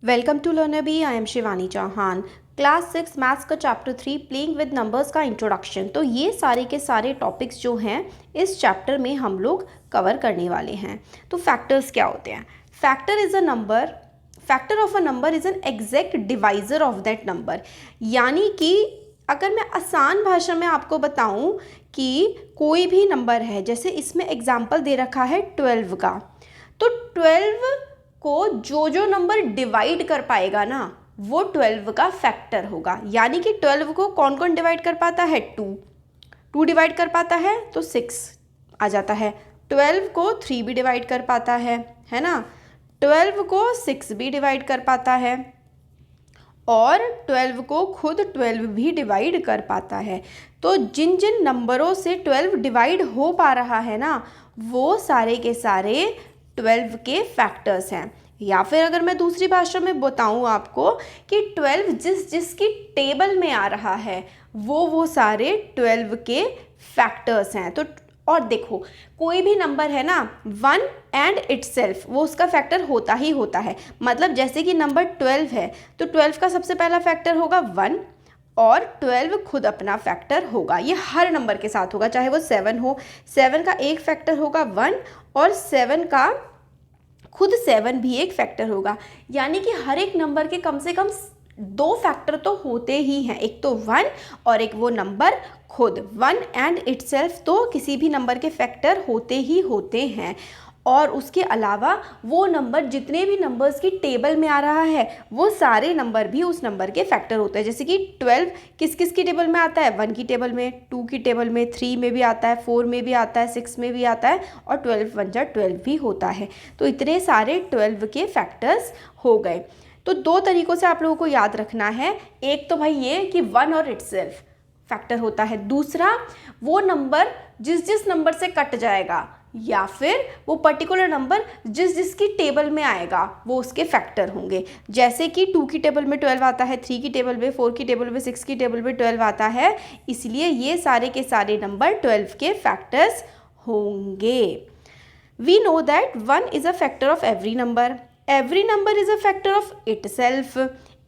Welcome to Learner Bee. I am Shivani Chauhan. Class 6 maths का chapter 3 playing with numbers का introduction. तो ये सारे के सारे टॉपिक्स जो हैं इस चैप्टर में हम लोग कवर करने वाले हैं। तो फैक्टर्स क्या होते हैं? Factor of a number is an exact divisor of that number. यानी कि अगर मैं आसान भाषा में आपको बताऊं कि कोई भी नंबर है, जैसे इसमें एग्जाम्पल दे रखा है 12 का, तो 12 को जो नंबर डिवाइड कर पाएगा ना वो 12 का फैक्टर होगा। यानी कि 12 को कौन कौन डिवाइड कर पाता है? 2 डिवाइड कर पाता है तो 6 आ जाता है। 12 को 3 भी डिवाइड कर पाता है ना। 12 को 6 भी डिवाइड कर पाता है और 12 को खुद 12 भी डिवाइड कर पाता है। तो जिन जिन नंबरों से 12 डिवाइड हो पा रहा है ना वो सारे के सारे 12 के फैक्टर्स हैं। या फिर अगर मैं दूसरी भाषा में बताऊं आपको कि 12 जिसकी टेबल में आ रहा है वो सारे 12 के फैक्टर्स हैं। तो और देखो कोई भी नंबर है ना 1 एंड इटसेल्फ वो उसका फैक्टर होता ही होता है। मतलब जैसे कि नंबर 12 है तो 12 का सबसे पहला फैक्टर होगा 1 और 12 खुद अपना फैक्टर होगा। ये हर नंबर के साथ होगा, चाहे वो 7 हो। 7 का एक फैक्टर होगा 1 और 7 का खुद 7 भी एक फैक्टर होगा। यानी कि हर एक नंबर के कम से कम 2 फैक्टर तो होते ही हैं, एक तो 1 और एक वो नंबर खुद। 1 एंड इटसेल्फ तो किसी भी नंबर के फैक्टर होते ही होते हैं। और उसके अलावा वो नंबर जितने भी नंबर्स की टेबल में आ रहा है वो सारे नंबर भी उस नंबर के फैक्टर होते हैं। जैसे कि 12 किस किस की टेबल में आता है? 1 की टेबल में, 2 की टेबल में, 3 में भी आता है, 4 में भी आता है, 6 में भी आता है और 12 1 जा 12 भी होता है। तो इतने सारे 12 के फैक्टर्स हो गए। तो 2 तरीक़ों से आप लोगों को याद रखना है। एक तो भाई ये कि 1 और इटसेल्फ फैक्टर होता है। दूसरा वो नंबर जिस नंबर से कट जाएगा या फिर वो पर्टिकुलर नंबर जिसकी टेबल में आएगा वो उसके फैक्टर होंगे। जैसे कि 2 की टेबल में 12 आता है, 3 की टेबल में, 4 की टेबल में, 6 की टेबल में 12 आता है, इसलिए ये सारे के सारे नंबर 12 के फैक्टर्स होंगे। We know that 1 is a factor of every number, every number is a factor of itself,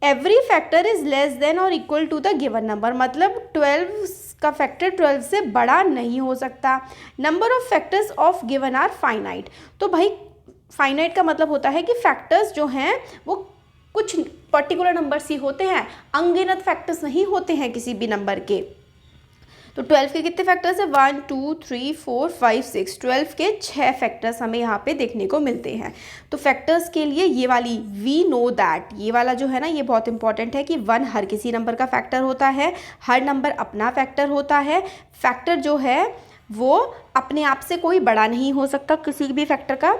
every factor is less than और equal to the given number. मतलब 12 का फैक्टर 12 से बड़ा नहीं हो सकता। Number of factors of given are finite. तो भाई फाइनाइट का मतलब होता है कि फैक्टर्स जो हैं वो कुछ पर्टिकुलर नंबर्स ही होते हैं, अनगिनत फैक्टर्स नहीं होते हैं किसी भी नंबर के। तो 12 के कितने फैक्टर्स है? 1 2 3 4 5 6। 12 के 6 फैक्टर्स हमें यहाँ पे देखने को मिलते हैं। तो फैक्टर्स के लिए ये वाली वी नो दैट, ये वाला जो है ना ये बहुत इंपॉर्टेंट है कि 1 हर किसी नंबर का फैक्टर होता है, हर नंबर अपना फैक्टर होता है। फैक्टर जो है वो अपने आप से कोई बड़ा नहीं हो सकता किसी भी फैक्टर का,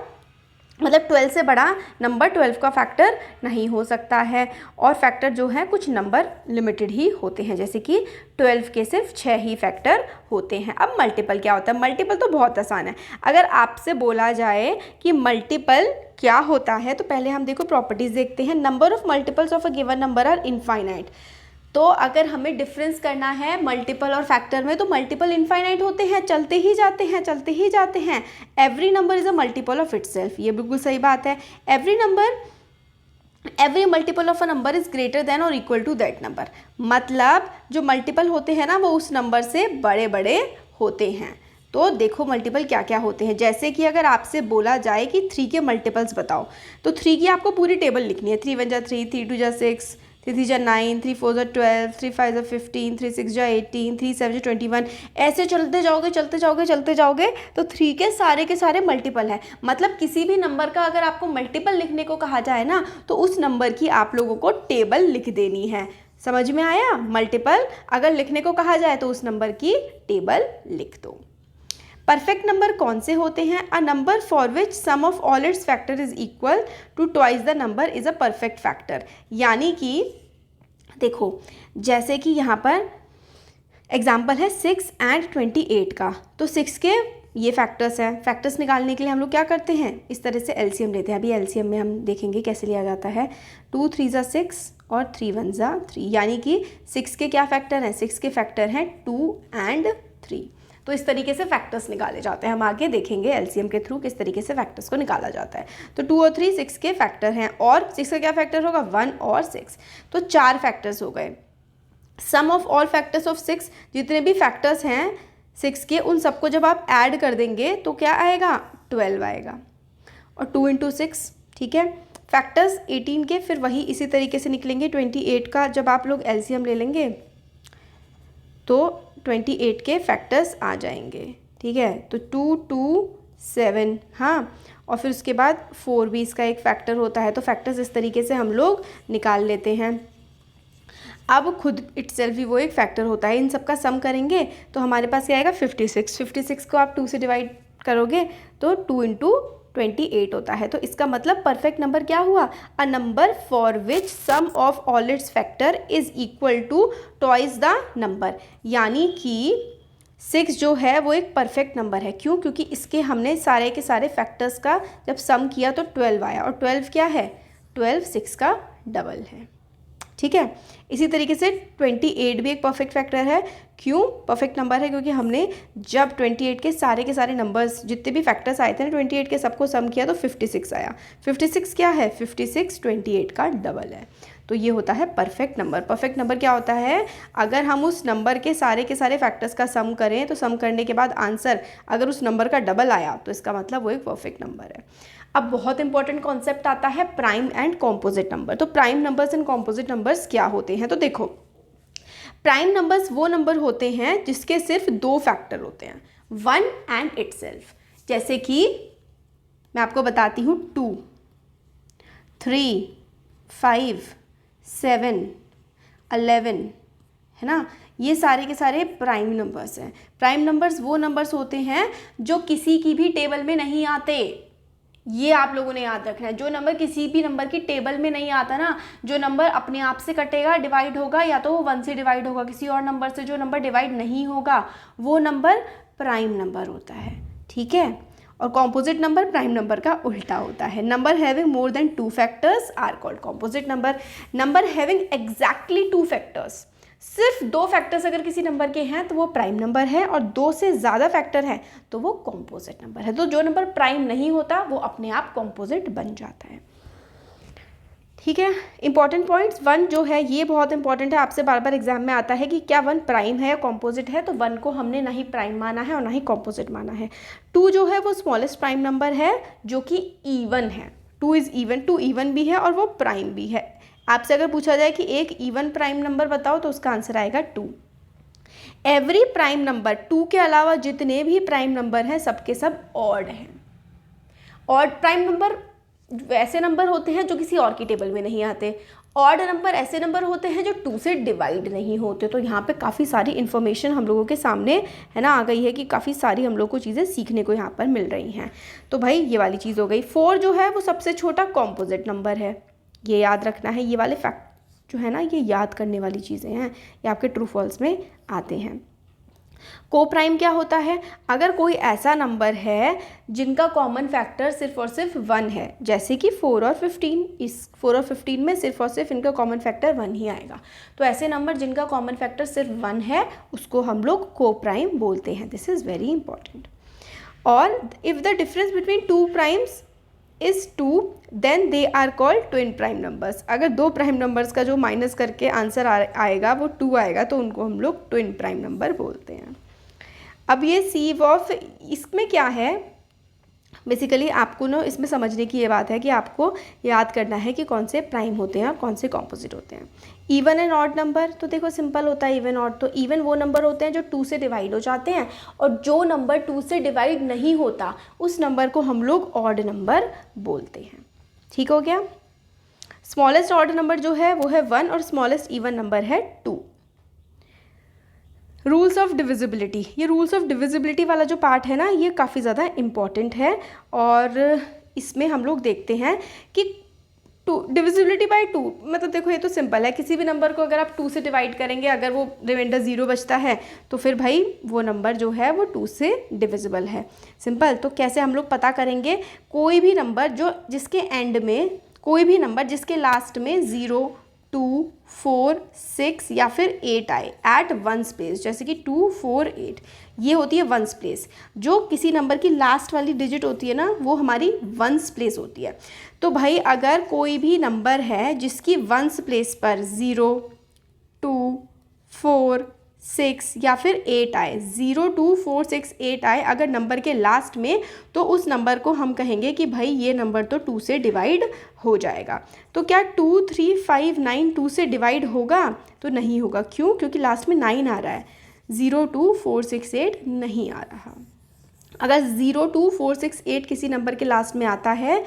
मतलब 12 से बड़ा नंबर 12 का फैक्टर नहीं हो सकता है। और फैक्टर जो है कुछ नंबर लिमिटेड ही होते हैं, जैसे कि 12 के सिर्फ 6 ही फैक्टर होते हैं। अब मल्टीपल क्या होता है? मल्टीपल तो बहुत आसान है। अगर आपसे बोला जाए कि मल्टीपल क्या होता है तो पहले हम देखो प्रॉपर्टीज़ देखते हैं। Number of multiples of a given number are infinite. तो अगर हमें डिफरेंस करना है मल्टीपल और फैक्टर में तो मल्टीपल इनफाइनाइट होते हैं, चलते ही जाते हैं, चलते ही जाते हैं। Every number is a multiple of itself, ये बिल्कुल सही बात है। Every multiple of a number is greater than और इक्वल टू दैट नंबर। मतलब जो मल्टीपल होते हैं ना वो उस नंबर से बड़े बड़े होते हैं। तो देखो मल्टीपल क्या क्या होते हैं। जैसे कि अगर आपसे बोला जाए कि 3 के मल्टीपल्स बताओ तो 3 की आपको पूरी टेबल लिखनी है। 3 1 जा 3, 3 2 जा 6, 3 3 जा 9, 3 4 जा 12, 3 5 जा 15, 3 6 जा 18, 3 7 जा 21। ऐसे चलते जाओगे चलते जाओगे चलते जाओगे तो 3 के सारे मल्टीपल है। मतलब किसी भी नंबर का अगर आपको मल्टीपल लिखने को कहा जाए ना तो उस नंबर की आप लोगों को टेबल लिख देनी है। समझ में आया? मल्टीपल अगर लिखने को कहा जाए तो उस नंबर की टेबल लिख दो। परफेक्ट नंबर कौन से होते हैं? A number for which sum of all its factor is equal to twice the number is a perfect factor. यानी कि देखो जैसे कि यहाँ पर एग्जाम्पल है 6 एंड 28 का। तो 6 के ये फैक्टर्स हैं। फैक्टर्स निकालने के लिए हम लोग क्या करते हैं? इस तरह से एलसीएम लेते हैं। अभी एलसीएम में हम देखेंगे कैसे लिया जाता है। 2 3 जा 6 और 3 1 जा 3। यानी कि 6 के क्या फैक्टर हैं? 6 के फैक्टर हैं 2 एंड 3। तो इस तरीके से फैक्टर्स निकाले जाते हैं। हम आगे देखेंगे एलसीएम के थ्रू किस तरीके से फैक्टर्स को निकाला जाता है। तो 2 और 3 6 के फैक्टर हैं, और 6 का क्या फैक्टर होगा 1 और 6, तो 4 फैक्टर्स हो गए। सम ऑफ ऑल फैक्टर्स ऑफ 6, जितने भी फैक्टर्स हैं 6 के उन सबको जब आप ऐड कर देंगे तो क्या आएगा 12 आएगा, और 2 × 6, ठीक है। फैक्टर्स 18 के फिर वही इसी तरीके से निकलेंगे। 28 का जब आप लोग एलसीएम ले लेंगे तो 28 के फैक्टर्स आ जाएंगे, ठीक है। तो 2 2 7, हाँ, और फिर उसके बाद 4 भी इसका एक फैक्टर होता है। तो फैक्टर्स इस तरीके से हम लोग निकाल लेते हैं। अब खुद इटसेल्फ भी वो एक फैक्टर होता है। इन सब का सम करेंगे तो हमारे पास क्या आएगा 56। 56 को आप 2 से डिवाइड करोगे तो 2 × 28 होता है। तो इसका मतलब परफेक्ट नंबर क्या हुआ, a number for which sum of all its factor is equal to twice the number. यानी कि 6 जो है वो एक परफेक्ट नंबर है। क्यों? क्योंकि इसके हमने सारे के सारे फैक्टर्स का जब सम किया तो 12 आया, और 12 क्या है 12 6 का डबल है, ठीक है। इसी तरीके से 28 भी एक परफेक्ट फैक्टर है। क्यों परफेक्ट नंबर है? क्योंकि हमने जब 28 के सारे नंबर्स जितने भी फैक्टर्स आए थे ना 28 के सबको सम किया तो 56 आया। 56 क्या है 56 28 का डबल है। तो ये होता है परफेक्ट नंबर। परफेक्ट नंबर क्या होता है, अगर हम उस नंबर के सारे फैक्टर्स का सम करें तो सम करने के बाद आंसर अगर उस नंबर का डबल आया तो इसका मतलब वो एक परफेक्ट नंबर है। अब बहुत इंपॉर्टेंट कॉन्सेप्ट आता है प्राइम एंड कॉम्पोजिट नंबर। तो prime numbers and composite numbers क्या होते हैं? तो देखो, प्राइम नंबर्स वो नंबर होते हैं जिसके सिर्फ 2 फैक्टर होते हैं, 1 एंड इटसेल्फ। जैसे कि मैं आपको बताती हूँ 2 3 5 7 11, है ना, ये सारे के सारे प्राइम नंबर्स हैं। प्राइम नंबर्स वो नंबर्स होते हैं जो किसी की भी टेबल में नहीं आते। ये आप लोगों ने याद रखना है। जो नंबर किसी भी नंबर की टेबल में नहीं आता ना, जो नंबर अपने आप से कटेगा, डिवाइड होगा, या तो वो 1 से डिवाइड होगा किसी और नंबर से, जो नंबर डिवाइड नहीं होगा वो नंबर प्राइम नंबर होता है, ठीक है। और कॉम्पोजिट नंबर प्राइम नंबर का उल्टा होता है। Number having more than 2 factors are called composite number. Number having exactly 2 factors, सिर्फ 2 फैक्टर्स अगर किसी नंबर के हैं तो वो प्राइम नंबर है, और 2 से ज़्यादा फैक्टर है तो वो कॉम्पोजिट नंबर है। तो जो नंबर प्राइम नहीं होता वो अपने आप कॉम्पोजिट बन जाता है, ठीक है। इंपॉर्टेंट पॉइंट्स, 1 जो है ये बहुत इंपॉर्टेंट है, आपसे बार बार एग्जाम में आता है कि क्या 1 प्राइम है या कॉम्पोजिट है। तो 1 को हमने ना ही प्राइम माना है और ना ही कॉम्पोजिट माना है। 2 जो है वो स्मॉलेस्ट प्राइम नंबर है जो कि इवन है। 2 इज़ इवन, 2 इवन भी है और वो प्राइम भी है। आपसे अगर पूछा जाए कि एक इवन प्राइम नंबर बताओ तो उसका आंसर आएगा 2। एवरी प्राइम नंबर, 2 के अलावा जितने भी प्राइम नंबर हैं सबके सब ऑड हैं। ऑड प्राइम नंबर ऐसे नंबर होते हैं जो किसी और की टेबल में नहीं आते। ऑड नंबर ऐसे नंबर होते हैं जो 2 से डिवाइड नहीं होते। तो यहाँ पे काफ़ी सारी इन्फॉर्मेशन हम लोगों के सामने है ना आ गई है कि काफ़ी सारी हम लोग को चीज़ें सीखने को यहाँ पर मिल रही हैं। तो भाई ये वाली चीज़ हो गई। 4 जो है वो सबसे छोटा कॉम्पोजिट नंबर है, ये याद रखना है। ये वाले फैक्ट जो है ना ये याद करने वाली चीज़ें हैं, ये आपके ट्रू फॉल्स में आते हैं। को प्राइम क्या होता है? अगर कोई ऐसा नंबर है जिनका कॉमन फैक्टर सिर्फ और सिर्फ 1 है, जैसे कि 4 और 15, इस 4 और 15 में सिर्फ और सिर्फ इनका कॉमन फैक्टर 1 ही आएगा। तो ऐसे नंबर जिनका कॉमन फैक्टर सिर्फ 1 है उसको हम लोग को प्राइम बोलते हैं। This is very important. और if the difference between 2 primes is 2 then they are called twin prime numbers. अगर 2 प्राइम नंबर्स का जो माइनस करके आंसर आएगा वो 2 आएगा तो उनको हम लोग ट्विन प्राइम नंबर बोलते हैं। अब ये सीव ऑफ, इसमें क्या है बेसिकली आपको ना इसमें समझने की ये बात है कि आपको याद करना है कि कौन से प्राइम होते हैं और कौन से कॉम्पोजिट होते हैं। इवन एंड ऑड नंबर, तो देखो सिंपल होता है इवन ऑड। तो इवन वो नंबर होते हैं जो 2 से डिवाइड हो जाते हैं, और जो नंबर 2 से डिवाइड नहीं होता उस नंबर को हम लोग ऑड नंबर बोलते हैं। ठीक हो गया। स्मॉलेस्ट ऑड नंबर जो है वो है 1 और स्मॉलेस्ट इवन नंबर है 2। रूल्स ऑफ डिविजिबिलिटी, ये रूल्स ऑफ डिविजिबिलिटी वाला जो पार्ट है ना ये काफ़ी ज़्यादा इम्पॉर्टेंट है, और इसमें हम लोग देखते हैं कि डिविजिबिलिटी बाय 2, मतलब देखो ये तो सिंपल है, किसी भी नंबर को अगर आप 2 से डिवाइड करेंगे, अगर वो रिमाइंडर 0 बचता है तो फिर भाई वो नंबर जो है वो 2 से डिविजिबल है। सिंपल। तो कैसे हम लोग पता करेंगे? कोई भी नंबर जो जिसके एंड में, कोई भी नंबर जिसके लास्ट में 0, 2, 4, 6 या फिर 8 आए एट वंस प्लेस, जैसे कि 2, 4, 8, ये होती है वंस प्लेस। जो किसी नंबर की लास्ट वाली डिजिट होती है ना, वो हमारी वंस प्लेस होती है। तो भाई अगर कोई भी नंबर है जिसकी वंस प्लेस पर 0, 2, 4, 6 या फिर 8 आए, 0, 2, 4, 6, 8 आए अगर नंबर के लास्ट में, तो उस नंबर को हम कहेंगे कि भाई ये नंबर तो 2 से डिवाइड हो जाएगा। तो क्या 2, 3, 5, 9 2 से डिवाइड होगा? तो नहीं होगा। क्यों? क्योंकि लास्ट में 9 आ रहा है, 0, 2, 4, 6, 8 नहीं आ रहा। अगर 0, 2, 4, 6, 8 किसी नंबर के लास्ट में आता है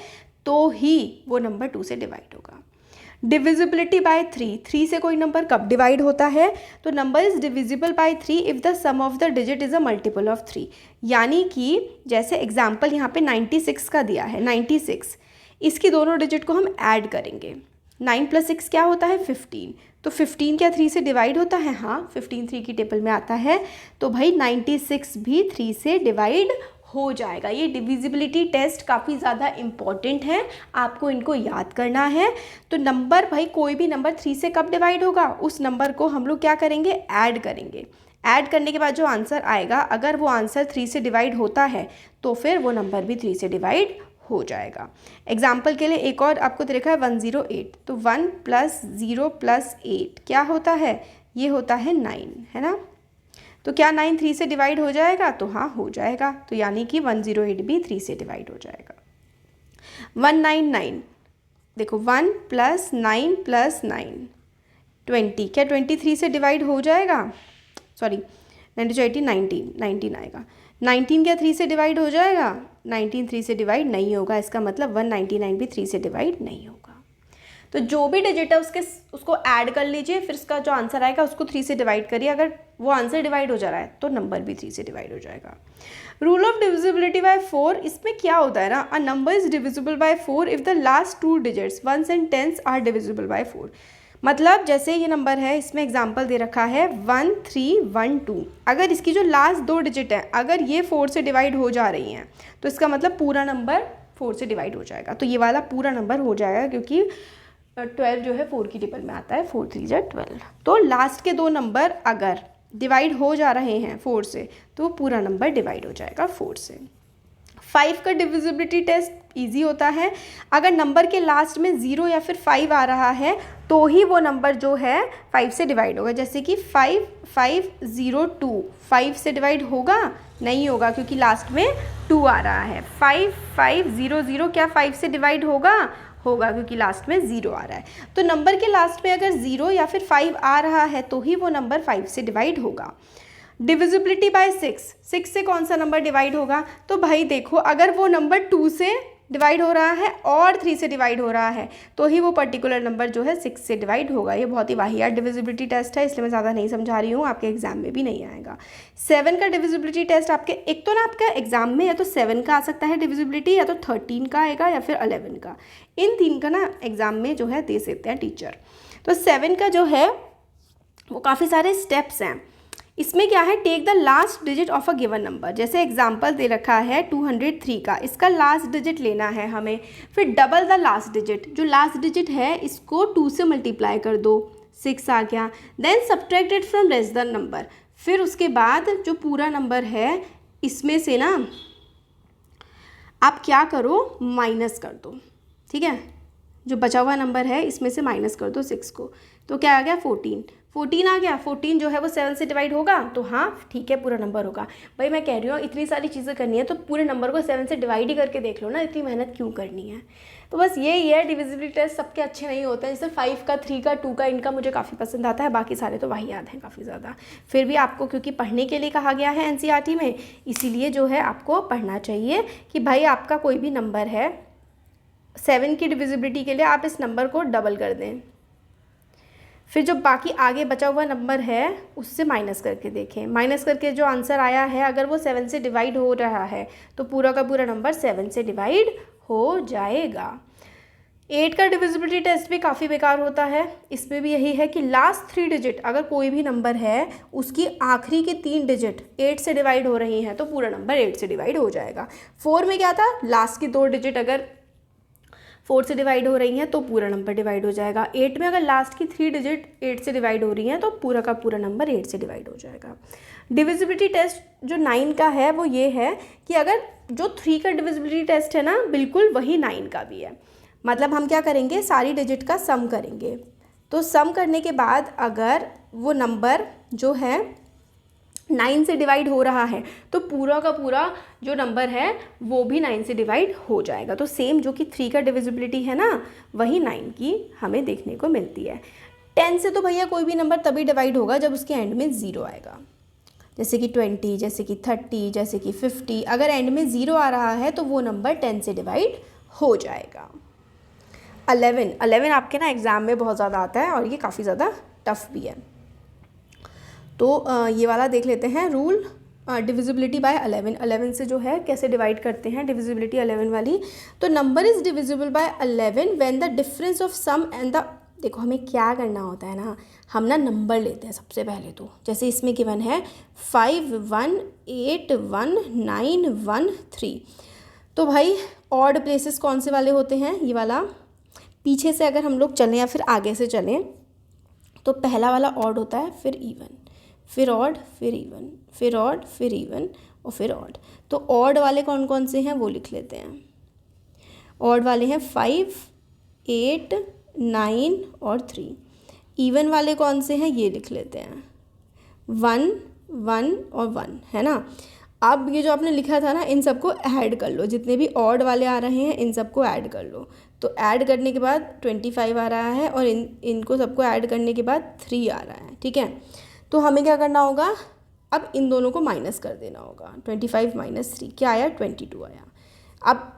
तो ही वो नंबर 2 से डिवाइड होगा। डिविजिबिलिटी बाय 3 से कोई नंबर कब डिवाइड होता है? तो number is divisible by 3 if the sum of the digit is a multiple of 3। यानी कि जैसे एग्जाम्पल यहाँ पे 96 का दिया है, 96, इसकी दोनों डिजिट को हम ऐड करेंगे। 9 + 6 क्या होता है? 15। तो 15 क्या 3 से डिवाइड होता है? हाँ, 15 3 की टेबल में आता है। तो भाई 96 भी 3 से डिवाइड हो जाएगा। ये डिविजिबिलिटी टेस्ट काफ़ी ज़्यादा इम्पॉर्टेंट है, आपको इनको याद करना है। तो नंबर, भाई कोई भी नंबर 3 से कब डिवाइड होगा? उस नंबर को हम लोग क्या करेंगे? ऐड करेंगे। ऐड करने के बाद जो आंसर आएगा, अगर वो आंसर 3 से डिवाइड होता है तो फिर वो नंबर भी 3 से डिवाइड हो जाएगा। एग्जाम्पल के लिए एक और आपको दे रखा है 108, तो 1 + 0 + 8 क्या होता है? ये होता है 9, है ना। तो क्या 9 3 से डिवाइड हो जाएगा? तो हाँ, हो जाएगा। तो यानी कि 108 भी 3 से डिवाइड हो जाएगा। 199, देखो 1 + 9 + 9 20, क्या 23 से डिवाइड हो जाएगा? सॉरी, 90 19 आएगा। 19 क्या 3 से डिवाइड हो जाएगा? 19 3 से डिवाइड नहीं होगा। इसका मतलब 199 भी 3 से डिवाइड नहीं होगा। तो जो भी डिजिट है उसको ऐड कर लीजिए, फिर उसका जो आंसर आएगा उसको 3 से डिवाइड करिए। अगर वो आंसर डिवाइड हो जा रहा है तो नंबर भी 3 से डिवाइड हो जाएगा। रूल ऑफ डिविजिबिलिटी बाय 4, इसमें क्या होता है ना, a number is divisible by 4 if the last 2 digits 1s and 10s are divisible by 4। मतलब जैसे ये नंबर है, इसमें एग्जाम्पल दे रखा है 1 3 1 2, अगर इसकी जो लास्ट 2 डिजिट है अगर ये 4 से डिवाइड हो जा रही हैं तो इसका मतलब पूरा नंबर 4 से डिवाइड हो जाएगा। तो ये वाला पूरा नंबर हो जाएगा, क्योंकि 12 जो है 4 की टेबल में आता है, 4 3 12। तो लास्ट के 2 नंबर अगर डिवाइड हो जा रहे हैं 4 से तो पूरा नंबर डिवाइड हो जाएगा 4 से। 5 का डिविजिबिलिटी टेस्ट इजी होता है। अगर नंबर के लास्ट में 0 या फिर 5 आ रहा है तो ही वो नंबर जो है 5 से डिवाइड होगा। जैसे कि 5 5 0 2, 5 से डिवाइड होगा? नहीं होगा, क्योंकि लास्ट में 2 आ रहा है। 5 5 0 0 क्या 5 से डिवाइड होगा? होगा, क्योंकि लास्ट में 0 आ रहा है। तो नंबर के लास्ट में अगर 0 या फिर 5 आ रहा है तो ही वो नंबर 5 से डिवाइड होगा। डिविजिबिलिटी बाय 6 से कौन सा नंबर डिवाइड होगा? तो भाई देखो, अगर वो नंबर 2 से डिवाइड हो रहा है और 3 से डिवाइड हो रहा है तो ही वो पर्टिकुलर नंबर जो है 6 से डिवाइड होगा। ये बहुत ही वाहियात डिविजिबिलिटी टेस्ट है, इसलिए मैं ज़्यादा नहीं समझा रही हूँ, आपके एग्जाम में भी नहीं आएगा। 7 का डिविजिबिलिटी टेस्ट आपके, एक तो ना आपका एग्जाम में या तो 7 का आ सकता है डिविजिबिलिटी, या तो 13 का आएगा, या फिर 11 का। इन 3 का ना एग्जाम में जो है दे सकते हैं टीचर। तो 7 का जो है वो काफ़ी सारे स्टेप्स हैं। इसमें क्या है, take the last digit of a given number. जैसे एग्जाम्पल दे रखा है 203 का, इसका लास्ट डिजिट लेना है हमें, फिर डबल द लास्ट डिजिट, जो लास्ट डिजिट है इसको 2 से मल्टीप्लाई कर दो, 6 आ गया। Then subtract it from less than number, फिर उसके बाद जो पूरा नंबर है इसमें से ना आप क्या करो, माइनस कर दो। ठीक है, जो बचा हुआ नंबर है इसमें से माइनस कर दो 6 को, तो क्या आ गया 14 आ गया। 14 जो है वो 7 से डिवाइड होगा, तो हाँ ठीक है, पूरा नंबर होगा। भाई मैं कह रही हूँ इतनी सारी चीज़ें करनी है तो पूरे नंबर को 7 से डिवाइड ही करके देख लो ना, इतनी मेहनत क्यों करनी है। तो बस यही है, डिविजिबिलिटी टेस्ट सबके अच्छे नहीं होते हैं। जैसे 5 का, 3 का, 2 का, इनका मुझे काफ़ी पसंद आता है, बाकी सारे तो वही याद हैं काफ़ी ज़्यादा। फिर भी आपको क्योंकि पढ़ने के लिए कहा गया है NCERT में, इसीलिए जो है आपको पढ़ना चाहिए कि भाई आपका कोई भी नंबर है 7 की डिविजिबिलिटी के लिए आप इस नंबर को डबल कर दें, फिर जो बाकी आगे बचा हुआ नंबर है उससे माइनस करके देखें। माइनस करके जो आंसर आया है अगर वो 7 से डिवाइड हो रहा है तो पूरा का पूरा नंबर 7 से डिवाइड हो जाएगा। 8 का डिविजिबिलिटी टेस्ट भी काफ़ी बेकार होता है। इसमें भी यही है कि लास्ट 3 डिजिट अगर कोई भी नंबर है उसकी आखिरी के 3 डिजिट 8 से डिवाइड हो रही हैं तो पूरा नंबर 8 से डिवाइड हो जाएगा। 4 में क्या था, लास्ट की 2 डिजिट अगर 4 से डिवाइड हो रही हैं तो पूरा नंबर डिवाइड हो जाएगा। 8 में अगर लास्ट की 3 डिजिट 8 से डिवाइड हो रही हैं तो पूरा का पूरा नंबर 8 से डिवाइड हो जाएगा। डिविजिबिलिटी टेस्ट जो 9 का है वो ये है कि अगर जो 3 का डिविजिबिलिटी टेस्ट है ना बिल्कुल वही 9 का भी है। मतलब हम क्या करेंगे, सारी डिजिट का सम करेंगे। तो सम करने के बाद अगर वो नंबर जो है 9 से डिवाइड हो रहा है तो पूरा का पूरा जो नंबर है वो भी 9 से डिवाइड हो जाएगा। तो सेम जो कि 3 का डिविजिबिलिटी है ना वही 9 की हमें देखने को मिलती है। 10 से तो भैया कोई भी नंबर तभी डिवाइड होगा जब उसके एंड में 0 आएगा, जैसे कि 20, जैसे कि 30, जैसे कि 50। अगर एंड में 0 आ रहा है तो वो नंबर 10 से डिवाइड हो जाएगा। 11 आपके ना एग्ज़ाम में बहुत ज़्यादा आता है और ये काफ़ी ज़्यादा टफ भी है। तो ये वाला देख लेते हैं रूल, डिविजिबिलिटी बाय 11 से जो है कैसे डिवाइड करते हैं डिविजिबिलिटी 11 वाली। तो number is divisible by 11 when the difference of sum and the, देखो हमें क्या करना होता है ना, हम ना नंबर लेते हैं सबसे पहले। तो जैसे इसमें गिवन है 5 1 8 1 9 1 3। तो भाई ऑड प्लेसेस कौन से वाले होते हैं, ये वाला। पीछे से अगर हम लोग चलें या फिर आगे से चलें तो पहला वाला ऑड होता है, फिर इवन, फिर ऑड, फिर इवन, फिर ऑड, फिर इवन और फिर ऑड। तो ऑड वाले कौन कौन से हैं वो लिख लेते हैं। ऑड वाले हैं 5 8 9 और 3। इवन वाले कौन से हैं ये लिख लेते हैं 1 1 और 1, है ना। अब ये जो आपने लिखा था ना इन सबको ऐड कर लो, जितने भी ऑड वाले आ रहे हैं इन सबको ऐड कर लो। तो ऐड करने के बाद 25 आ रहा है और इनको सबको ऐड करने के बाद 3 आ रहा है, ठीक है। तो हमें क्या करना होगा, अब इन दोनों को माइनस कर देना होगा। 25 माइनस 3 क्या आया, 22 आया। अब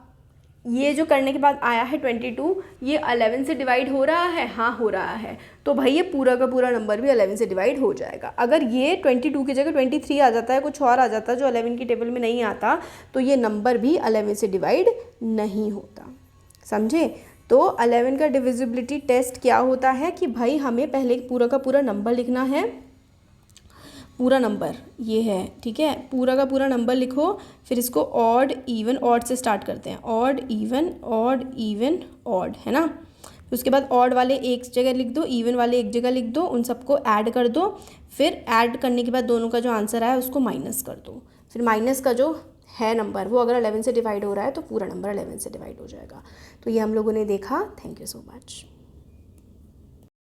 ये जो करने के बाद आया है 22, ये 11 से डिवाइड हो रहा है, हाँ हो रहा है। तो भाई ये पूरा का पूरा नंबर भी 11 से डिवाइड हो जाएगा। अगर ये 22 की जगह 23 आ जाता है, कुछ और आ जाता है जो 11 की टेबल में नहीं आता, तो ये नंबर भी 11 से डिवाइड नहीं होता, समझे। तो 11 का डिविजिबिलिटी टेस्ट क्या होता है कि भाई हमें पहले पूरा का पूरा नंबर लिखना है। पूरा नंबर ये है, ठीक है, पूरा का पूरा नंबर लिखो, फिर इसको ऑड इवन, ऑड से स्टार्ट करते हैं, odd even odd even odd, है ना। फिर उसके बाद ऑड वाले एक जगह लिख दो, इवन वाले एक जगह लिख दो, उन सबको ऐड कर दो। फिर ऐड करने के बाद दोनों का जो आंसर आया उसको माइनस कर दो। फिर माइनस का जो है नंबर वो अगर 11 से डिवाइड हो रहा है तो पूरा नंबर 11 से डिवाइड हो जाएगा। तो ये हम लोगों ने देखा। Thank you so much.